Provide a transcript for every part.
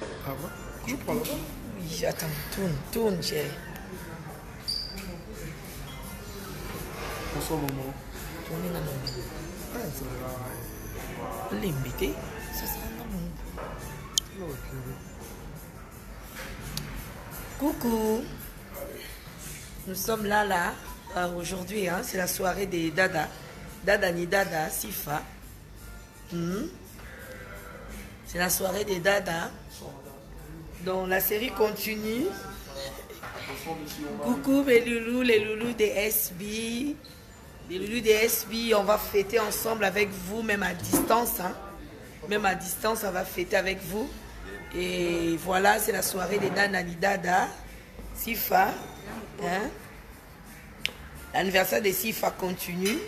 Ah ouais? Je prends là-bas. Oui, attends, tourne, chérie. Bonsoir, maman. Tournez dans le monde. Ah, c'est là. L'invité, ça sera dans le monde. Coucou. Nous sommes là. Aujourd'hui, hein, c'est la soirée des Dada. Dada ni Dada, Sifa. C'est la soirée des Dada. Donc la série continue. Coucou mes loulous, les loulous des SB. Les loulous des SB, on va fêter ensemble avec vous, même à distance. Hein. Même à distance, on va fêter avec vous. Et voilà, c'est la soirée des Dada ni Dada. Sifa. Hein. L'anniversaire de Sifa continue.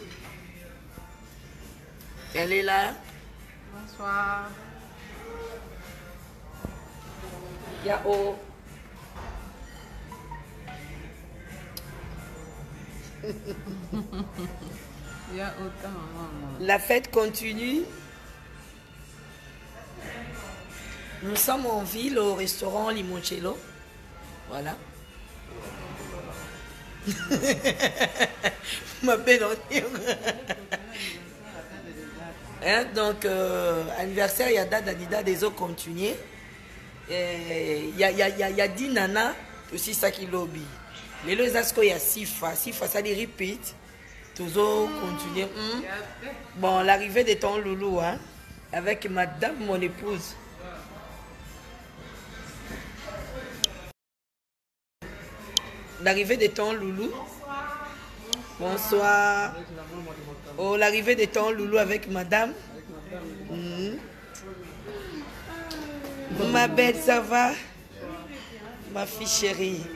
Elle est là. Bonsoir. Yao. Il y a autant. La fête continue. Nous sommes en ville au restaurant Limoncello. Voilà. Ma belle hein, donc, anniversaire, il y a Dada des autres continués. Il y a Dinana, aussi ça qui lobby. Les deux il y a Sifa, ça dit repeat. Toujours continuer. Bon, l'arrivée de ton loulou, hein, avec madame, mon épouse. L'arrivée de ton loulou. Bonsoir. Oh, l'arrivée de ton loulou avec madame. Ma belle, ça va? Ma fille chérie.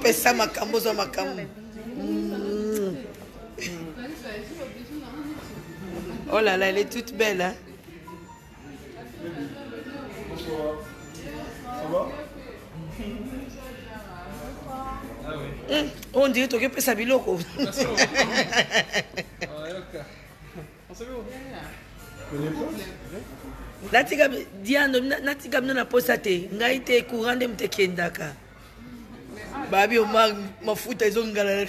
Pesa makambo zo makambo. Oh là là, elle est toute belle, hein? Bonsoir. Ça va? On dirait que tu peux s'habiller au coup. Natika diano natika mna posa te ngai te courant dem te kendaka babi o mafuta ezongala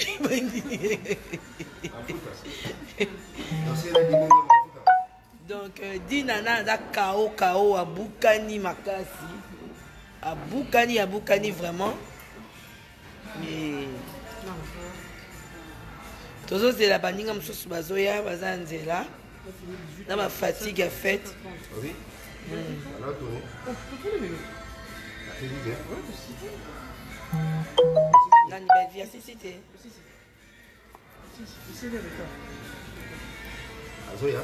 donc dinana da kao abukani makasi abukani vraiment mais tozo de la baninga msusu bazoya bazanzela na ma fatigue à fête. Oui. Alors, Tony. Nani belle vie, si. Azoya.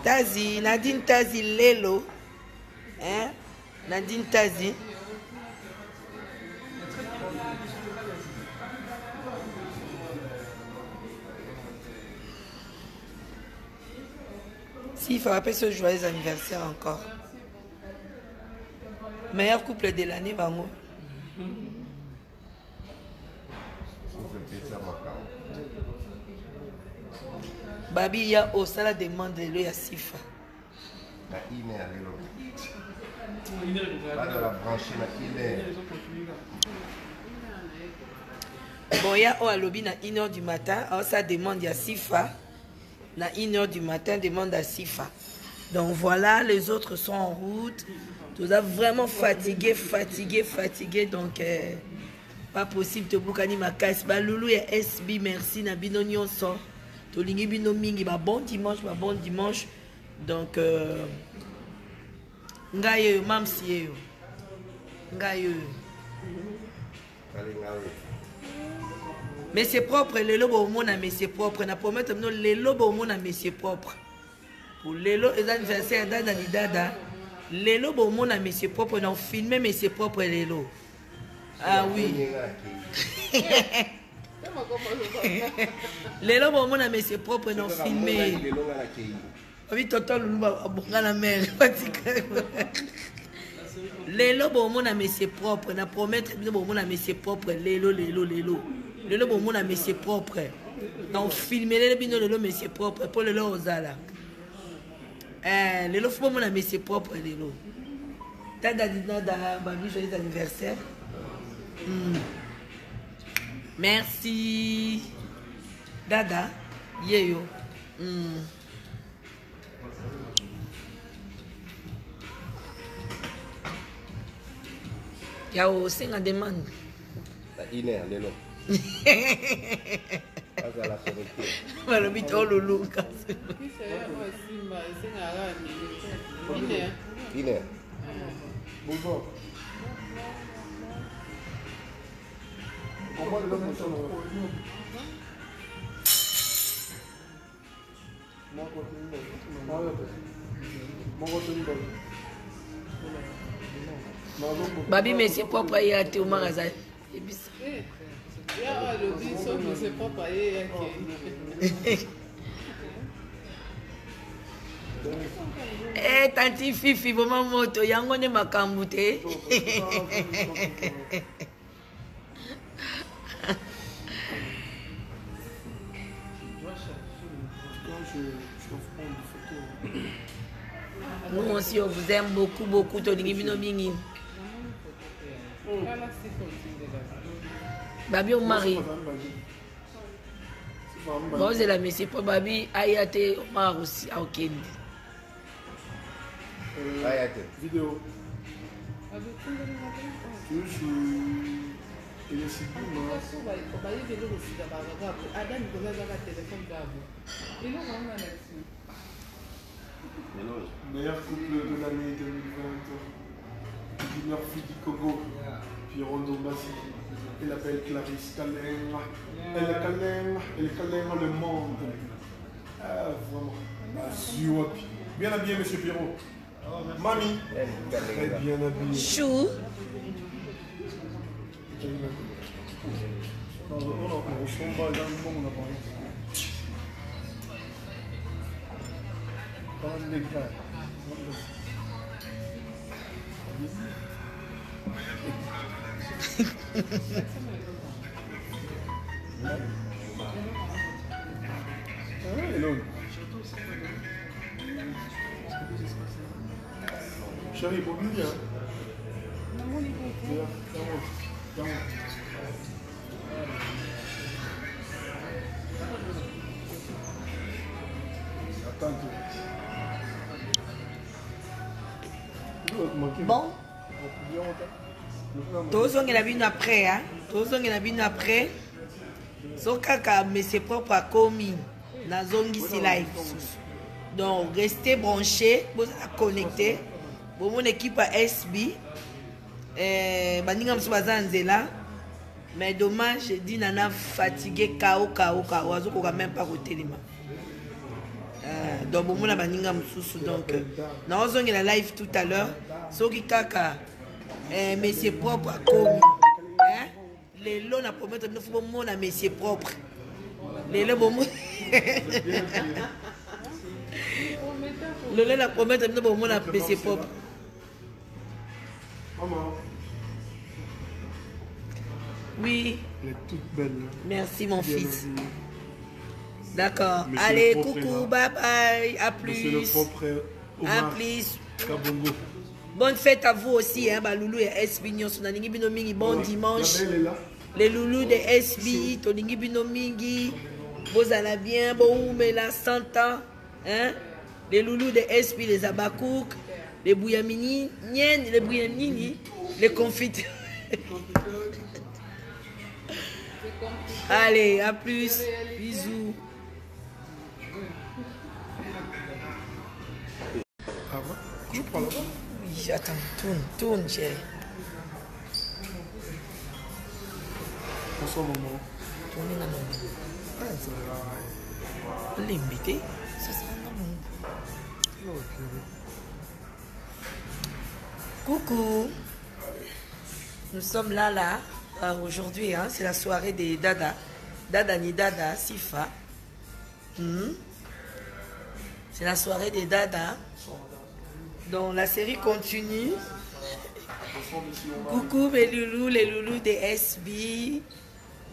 Tazi, Nadine Tazi Lelo. Hein? Nadine Tazi. Si, il faut rappeler ce joyeux anniversaire encore. Meilleur couple de l'année, Bango. Babi, il y a au ça la demande de lui à Sifa. La ine à l'élo. Pas de la brancher la ine. Bon, il y a au lobby à 1h du matin. Alors, ça demande à Sifa. À 1h du matin, demande à Sifa. Donc voilà, les autres sont en route. Tout ça vraiment fatigué. Donc, pas possible de boucani ma caisse. Bah, Loulou et SB, merci. Nabino Nyonso. Tolingi Bino Mingi. Bah, bon dimanche. Donc, Ngaye, Mamsi. Ngaye. Mais c'est propre, les lobes au monde, mais c'est propre. On promet que les lobes au monde, mais c'est propre. Pour les lobes, les anniversaires d'Anidada, les lobes au monde, mais c'est propre. On a filmé, mais c'est propre, les lobes. Ah oui. Les lobes au monde, mais c'est propre. On a filmé. Oui, Toto Loulou, à la mer. Les lobes au monde, mais c'est propre. On a promis que les lobes au monde, mais c'est propre. Les lobes au monde, mais c'est propre. Donc, filmer les bino de l'eau, mais c'est propre. Pour le lot aux ala. Le lot, faut mon mais c'est propre, le lot. Dada Dina da Babi, joyeux anniversaire. Merci. Dada. Yeyo. Yao, c'est la demande. La ine lelo. Asa la connecté. Voilà, mais tu as le look. Ine. Bonjour. Comment le monde s'en Babi, mais c'est pas pour y aller au magasin. Eh, tanti Fifi, maman moto, yango ne makambute. Nous aussi, on vous aime beaucoup, beaucoup. Tolingi bino bingi. Babi, on marie. Bon, c'est la messie pour Babi. Ayate, Omar aussi, à Okende. Ayate. Vidéo. Il est si bon. Meilleur couple de l'année 2020. Guineur Fidi Kogo. Puis Rondo Bassi. Elle appelle Clarisse Kalema. Elle est Kalema. Elle est Kalema le monde. Ah, vraiment. Bien habillé, monsieur Pierrot. Mamie. Très bien habillé. Chou. Chérie, beau milieu. Bon. Tozongi la bino après, hein. Tozongi la bino après. Sokaka, mais c'est propre à Komi. Nazongi si live. Donc, restez branchés, vous êtes connectés. Bon, mon équipe à SB. Baninga Msubazanzela. Mais dommage, je dis Nana fatigué, KO. Azo koka même pas au téléma. Donc, bon, mon baninga Msusu. Donc, nous avons la live tout à l'heure. Soki Kaka. Mais c'est propre à Komi. Les lots, on a promis de nous faire mon mais c'est propre. Les lots, bon, le lait, la promesse de nous, mon mais c'est propre. Maman. Oui. Elle est toute belle. Merci, mon Bien fils. habillée. D'accord. Monsieur Allez, le propre coucou, est bye bye. À Monsieur le plus. propre À Omar plus. Kabongo. Bonne fête à vous aussi, hein, Loulou et SB. Bon dimanche. La belle est là. Les loulous de SB, Toningi Bino Mingi. Vous allez bien, bon, mais la 100 ans. Hein? Les loulous de SB, les abakouk, les bouyamini, les bouyamini, les confiteurs. Allez, à plus. Bisous. Ah ouais? Je prends là. Oui, attends, tourne, chérie. Bonsoir, maman. Tournez la main. Ah, ça va. L'invité, ça c'est un amour. Coucou. Nous sommes là. Aujourd'hui, hein, c'est la soirée des Dada. Dada ni Dada, Sifa. C'est la soirée des Dada. Donc la série continue. Coucou mes loulous, les loulous des SB.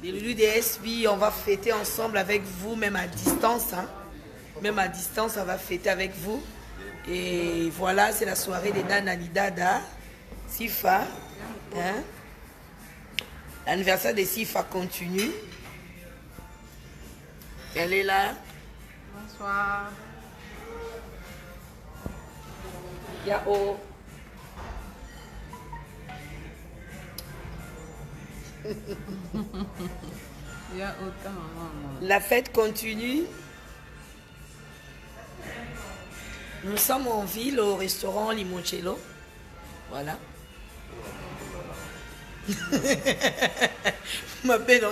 Les loulous des SB, on va fêter ensemble avec vous, même à distance. Hein. Même à distance, on va fêter avec vous. Et voilà, c'est la soirée des Nanani Dada. Sifa. Hein. L'anniversaire de Sifa continue. Elle est là. Bonsoir. Yao. Il y a autant, maman. La fête continue. Nous sommes en ville au restaurant Limoncello. Voilà. Ma belle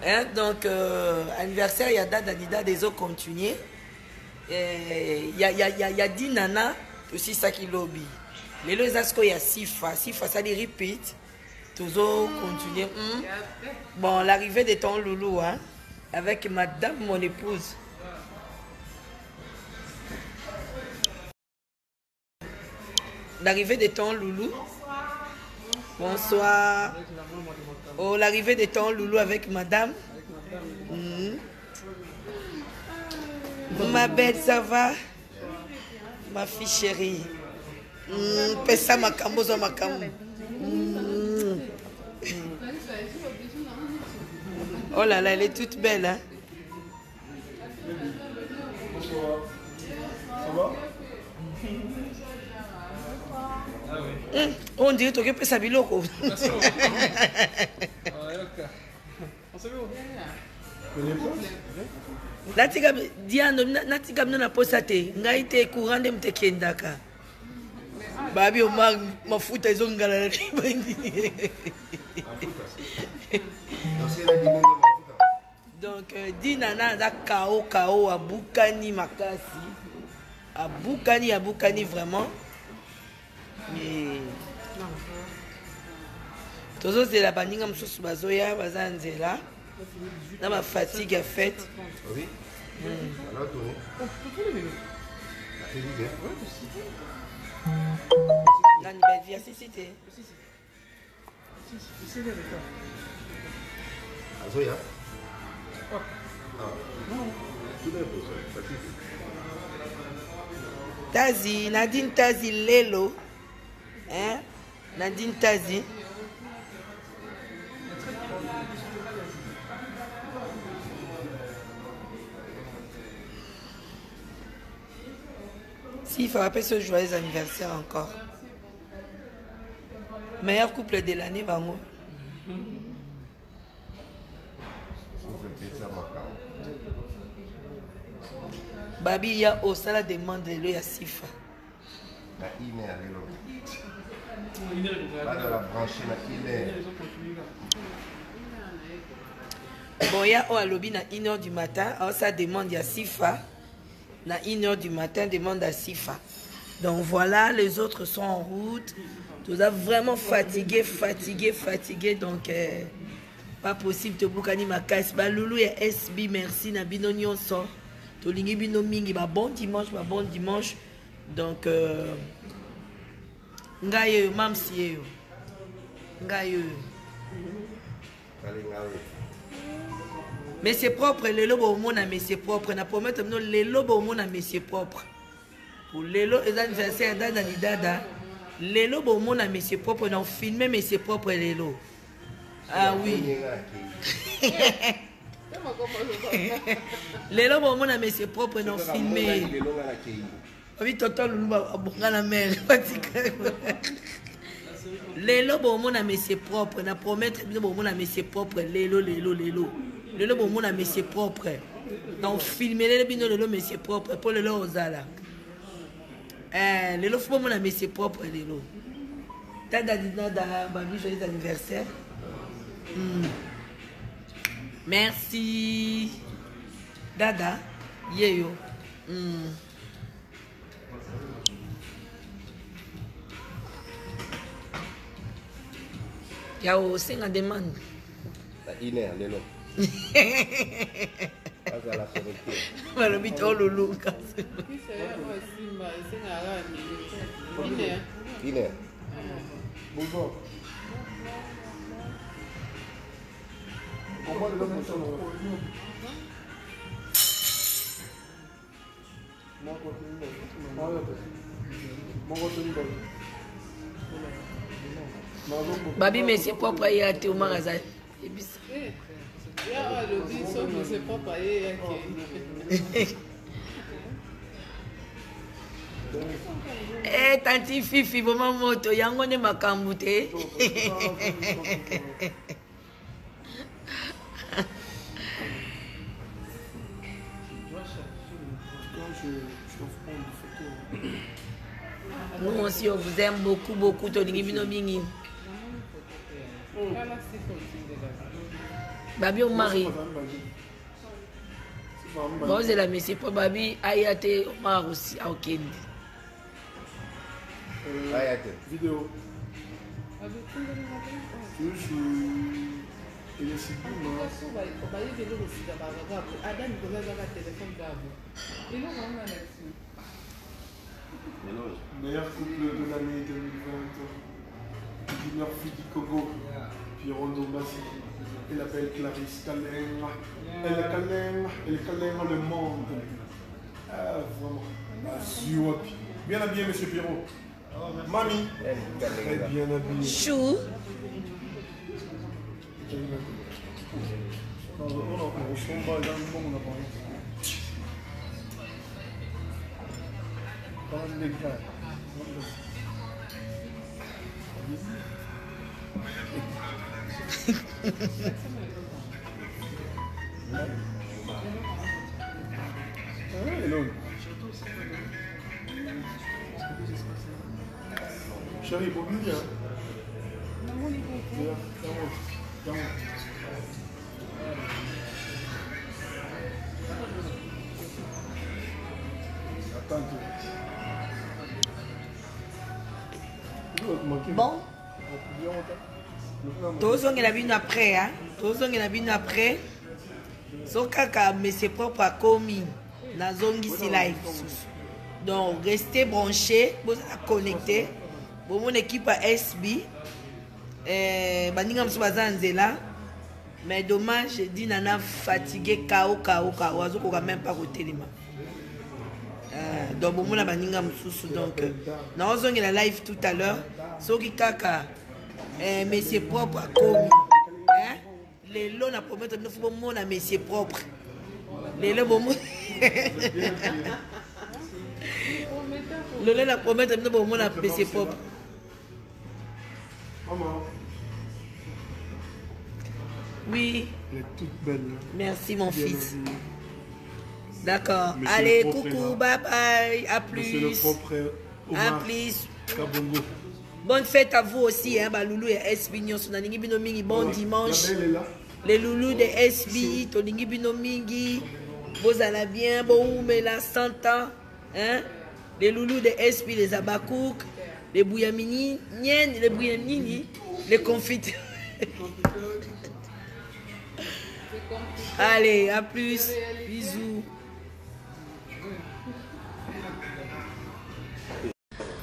hein, donc, anniversaire, il y a date d'Anida des eaux continuées. Il y a 10 nanas, aussi ça qui lobby. Les lois, il y a Sifa. Sifa, ça dit repeat. Toujours continuer. Bon, l'arrivée de ton loulou, hein, avec madame, mon épouse. L'arrivée de ton loulou. Bonsoir. Oh, l'arrivée de ton loulou avec madame. Ma belle, ça va? Ma fille chérie. Pesa makambo za makambo. Oh là là, elle est toute belle, hein? Bonsoir. Ça va? On dirait que tu peux s'habiller au coup. Natika diano natika mna posa te ngai te courant de mtekendaka babi o mafuta ezongala na bandi. Donc dinana za kao abukani makasi abukani vraiment mais tozo zela baninga mususu bazoya bazanzela na ma fatigue à fête. Oui. Alors, tourner. Dans une belle vie à Cicité. Azoya. Tout est beau, ça. Tazi, Nadine Tazi Lelo. Hein? Nadine Tazi. Si, il faut rappeler ce joyeux anniversaire encore. Meilleur couple de l'année, Bango. Babi, il y a au la demande de l'eau, il y a Sifa. La Ine à l'élo. Pas de la brancher, la Ine. Bon, il y a au lobby à 1h du matin. Alors, ça demande, il y a Sifa. À 1h du matin, demande à Sifa. Donc voilà, les autres sont en route. Tout ça vraiment fatigué. Donc, pas possible de boucani ma caisse. Bah, Loulou et SB, merci. Nabino Nyonso. Tolingi Bino Mingi. Bah, bon dimanche. Donc, Ngaye, mam si yo. Ngaye. Mais c'est propre, les lobes au monde, mais c'est propre. On a promis que les lobes au monde, mais c'est propre. Pour les lobes, les anniversaires d'Anidada, les lobes au monde, mais c'est propre. On a filmé, mais c'est propre, les lobes. Ah oui. Les lobes au monde, mais c'est propre. On a filmé. Oui, total, nous avons la mer. Les lobes au monde, mais c'est propre. On a promis que les lobes au monde, mais c'est propre. Les lobes. Le lobo mon ami c'est propre. Donc filmer les bino le lobo mais c'est propre pour le lobo zala. Le lobo mon ami c'est propre les lobo. Tada dina da babi joyeux anniversaire. Merci. Dada yeyo. Yao singa demande. La Ine à l'élo. Malobi to lulu Ine. Bonjour. moi, les hommes, Babi, mais c'est propre à y aller au magasin. C'est pas pareil. Eh, tanti Fifi, bon moto, yango ne makambute. Nous aussi, on vous aime beaucoup, beaucoup. Babi, on marie. Bon, c'est la messie pour Babi. Ayate, on marie aussi. À Okendi. Vidéo. Meilleur couple de l'année 2020. Junior Fidi Kogo. Puis Rondo Bassi. Il appelle Clarisse Kalem. Elle Kalem le monde. Ah, vraiment. Bien habillé, monsieur Pierrot. Mamie. Très bien habillé. Chou. Chérie, bon nuit. Bon. Tozongela bino après, hein. Tozongela bino après. Sokaka, mais c'est propre à Komi. Nazongisi live. Donc, restez branchés, vous êtes connectés. Pour mon équipe à SB. Bandingam Soazanzela. Mais dommage, je dis Nana fatigué, KO. Oazo qu'on même pas au téléma. Donc, bon, la bandingam sous. Donc, nous avons la live tout à l'heure. Soki Kaka. Mais c'est propre à Komi. Les lots na promettre de nous mon mais c'est propre. Les lots bon. Le lait la promettre de nous mon mais c'est propre. Maman. Oui. Elle est toute belle. Merci mon Bien fils. habillée. D'accord. Monsieur Allez, le propre coucou, est là. bye bye. À plus. Monsieur le propre À Omar plus. Kabongo. Bonne fête à vous aussi, hein, Loulou et SB. Bon dimanche. La belle est là. Les loulous de SB, Toningi Binomingi. Vous allez bien, bon, mais là, 100 ans. Hein? Les loulous de SB, les abakouk, les bouyamini, les bouyamini, les confiteurs. Allez, à plus. Bisous.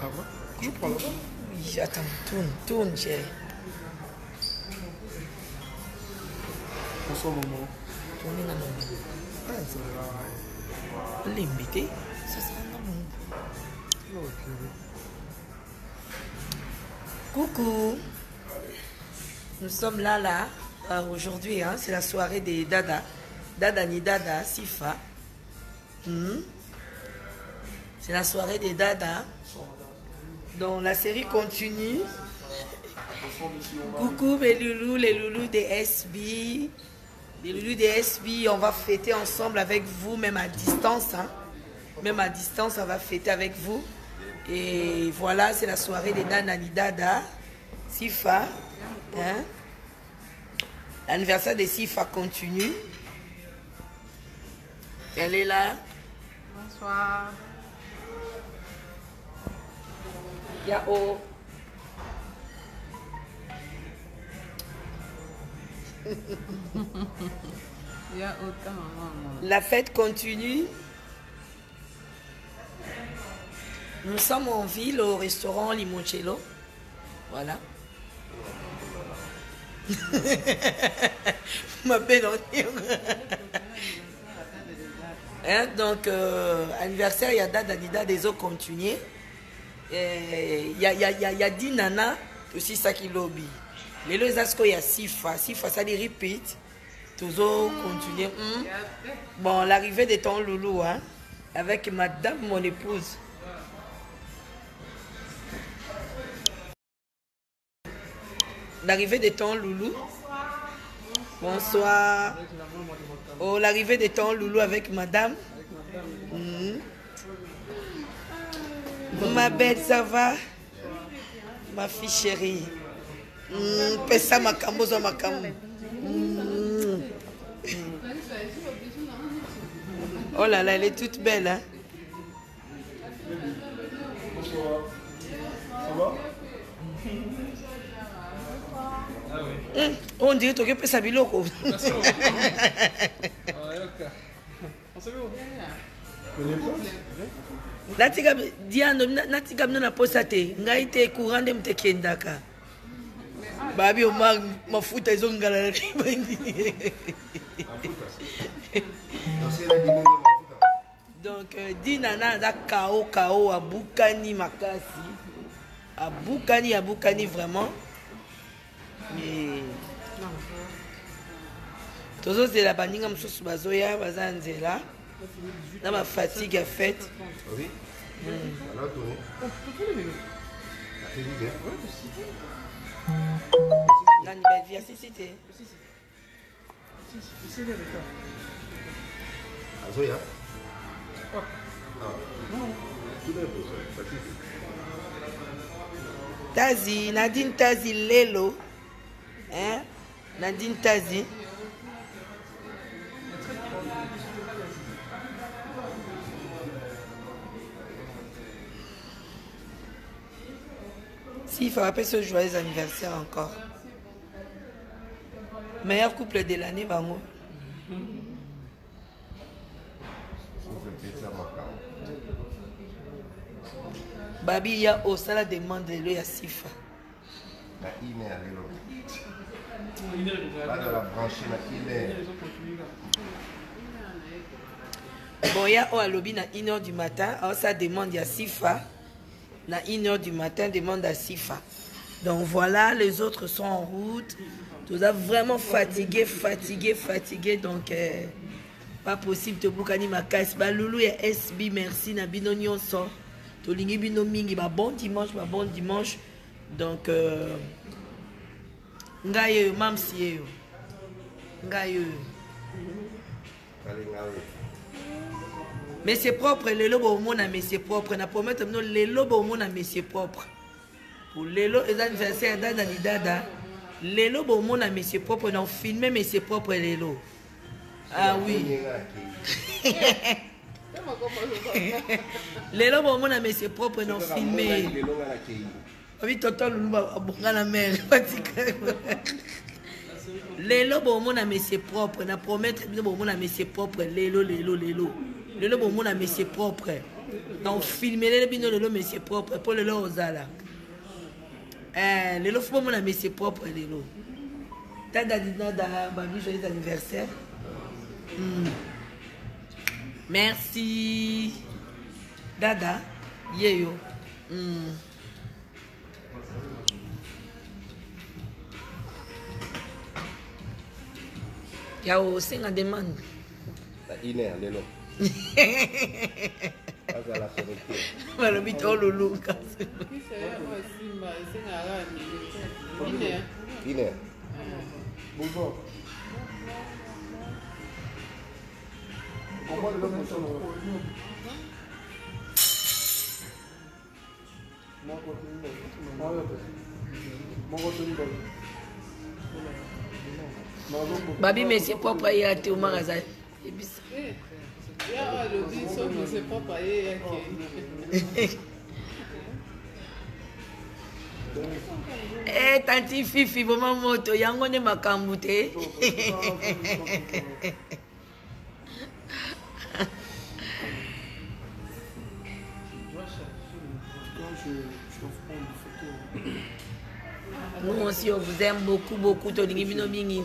Ah ouais? Je prends là-bas. Oui, attends, tourne, chérie. Bonsoir maman. Tourne là, maman. Ah, ça va. L'invité, ça sera maman. Ok. Coucou. Nous sommes là, aujourd'hui, hein, c'est la soirée des Dada. Dada ni Dada, Sifa. C'est la soirée des Dada. Donc la série continue. Coucou mes loulous, les loulous des SB. Les loulous des SB, on va fêter ensemble avec vous, même à distance. Hein. Même à distance, on va fêter avec vous. Et voilà, c'est la soirée des Dada ni Dada. Sifa. Hein? L'anniversaire de Sifa continue. Elle est là. Bonsoir. Yao. Il y a autant maman. La fête continue. Nous sommes en ville au restaurant Limoncello. Voilà. Ma belle hein, donc, anniversaire, il y a Dada des autres continuer. Il y a Dinana, aussi ça qui lobby. Les deux asco, il y a Sifa. Sifa, ça dit repeat. Toujours continuer. Bon, l'arrivée de ton loulou, hein, avec madame, mon épouse. L'arrivée de ton loulou. Bonsoir. Oh, l'arrivée de ton loulou avec madame. Ma belle, ça va? Ma fille chérie. Pesa makambo za makambo. Oh là là, elle est toute belle, hein? Bonsoir. Ça va? On dirait que tu peux s'habiller biloko. Natika diano natika mna posa te ngai te courant dem te kendaka babi o mafuta ezongala donc dinana da kao abukani makasi abukani vraiment mais tozo c'est la baninga msusu bazoya bazanzela na ma fatigue faite. Oui. Alors, Tony. Dans une belle vie, si c'était. Azoya. Tout est beau, ça. Tazi, Nadine Tazi Lelo. Hein? Nadine Tazi. Si, il faut rappeler ce joyeux anniversaire encore. Meilleur couple de l'année, Bango. Babi, il y a au la demande de lui à Sifa. La Ine à l'élo. Pas de la brancher, la Ine. Bon, il y a au lobby à 1h du matin. Alors, ça demande à Sifa. À 1h du matin, demande à Sifa. Donc voilà, les autres sont en route. Tout ça vraiment fatigué. Donc, pas possible de boukani ma casse. Bah, Loulou et SB, merci. Nabino Nyonso. Tolingi Bino Mingi. Bah, bon dimanche. Donc, Ngaye, Mamsi. Ngaye. Mais c'est propre, les lobes au monde, mais c'est propre. On a promis que les lobes au monde, mais c'est propre. Pour les lobes, les anniversaires, les lobes au monde, mais c'est propre. On a filmé, mais c'est propre, les lobes. Ah oui. Les lobes au monde, mais c'est propre. On a filmé. Oui, tonton Loulou a bouclé la mer. Les lobes au monde, mais c'est propre. On a promis que les lobes au monde, mais c'est propre. Les lobes. Le lobo mon ami c'est propre. Donc filmer les bino le lobo mais c'est propre pour le lobo ozala. Le lobo mon ami c'est propre le lobo. Tada dinada babi joyeux anniversaire. Merci. Dada yeyo. Yao singa demande. La Ine à l'élo. Malobi to Loulou. Ine. Bonsoir. Pourquoi les hommes sont Babi mais c'est propre il y a été au magasin. Eh, tanti Fifi, vraiment moto, yango ne makambu te. Nous, aussi, on vous aime beaucoup, beaucoup. Tolingi bino mingi.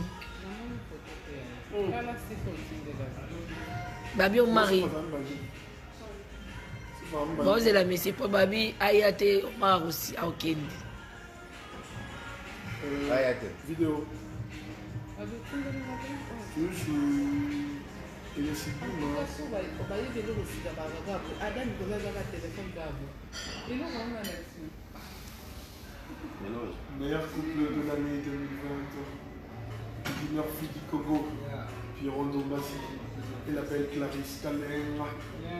Babi, on marie. Bon, c'est la messieurs pour Babi. Ayate, on marie aussi. Ah, ok. Ayate. Vidéo. Il est si meilleur couple de l'année 2020. Diner Fidi Kogo. Puis Rondo Bassi. Il appelle Clarisse Kalem.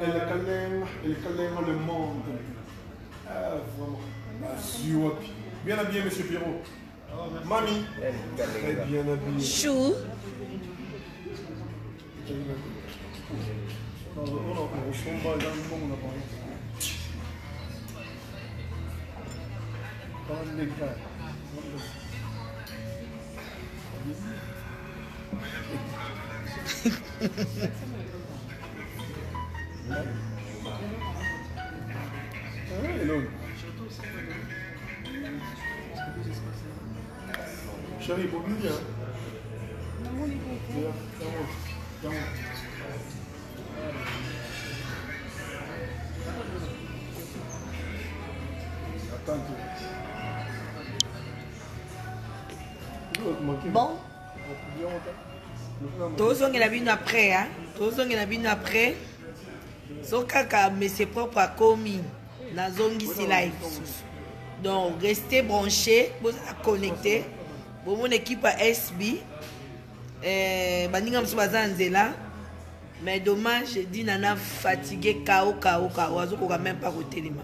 Elle est Kalem le monde. Ah, vraiment. Bien habillé, monsieur Pierrot. Mamie. Très bien habillé. Chou. Chérie, bon bien. Bon. Tozongela bino après, hein. Tozongela bino après. So kaka mais c'est propre à komi. Nazongisi live. Donc restez branchés, vous êtes connectés. Bon mon équipe à SB. Baninga msubazanzela. Mais dommage, je dis nana fatigué KO. Azo ko même pas côté lima.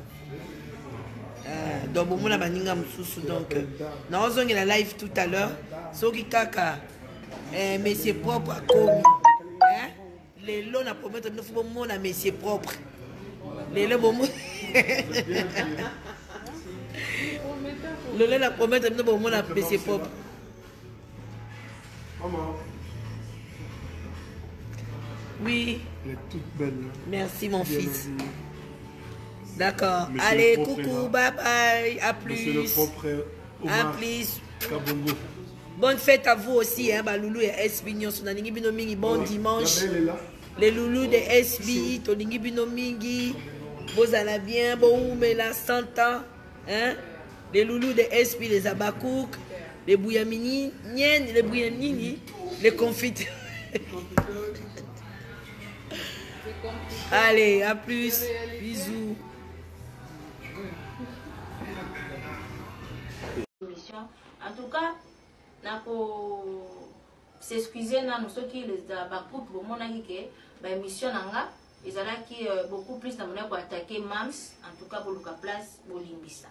Donc bon mon baninga msusu donc nazongela live tout à l'heure. So kaka mais c'est propre à komi. Hein? Les lots na promettre nous faut mon mais c'est propre. Les lots bon le lait la promettre nous bon mon mais c'est propre. Maman. Oui. Elle est toute belle. Merci mon bien fils. habillée. D'accord. Monsieur Allez, le propre coucou, est bye bye. À Monsieur le plus. propre À Omar plus. Kabongo. Bonne fête à vous aussi, hein, Loulou et SB. Bon dimanche. La belle est là. Les loulous de SB, Tolingi Binomingi. Vous allez bien, bon, mais la 100 ans. Hein? Les loulous de SB, les abakouk, les bouyamini, les bouyamini, les confiteurs. Allez, à plus. Bisous. En tout cas, s'excuser dans ceux qui les abakouk, bon, mon ami, que émission nanga, ils allaient beaucoup plus dans mon attaquer Mams, en tout cas pour le place, Bolimbisa.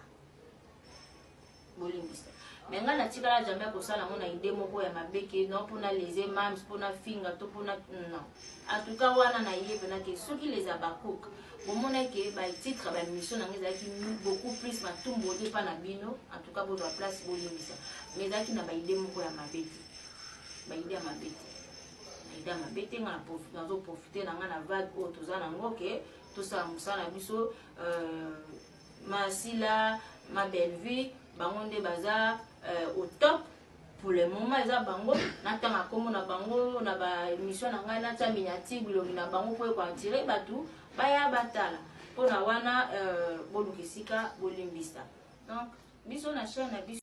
Mais nga na tika la jamais ko sala mona idée moko ya mabeke non pour na les mams pour na finga to pour na non en tout cas wana na yé pena que ceux qui les abakouk bon mona que ba titre ba mission na ngeza ki beaucoup plus ma tumbo de pa na bino en tout cas pour la place bolimisa mais zaki na ba idée moko ya mabeke ba idée ya mabeke na idée ya mabeke nga na profiter na nga na vague o tozana ngoke to sa musala biso masila ma belle vie bangonde baza au top pour le moment eza bango natanga komo na bango na ba émission na ngai na ta miniature bilobi na bango po ko attirer batu baya batala pona wana bolukisika bolimbisa donc biso na chaîne na biso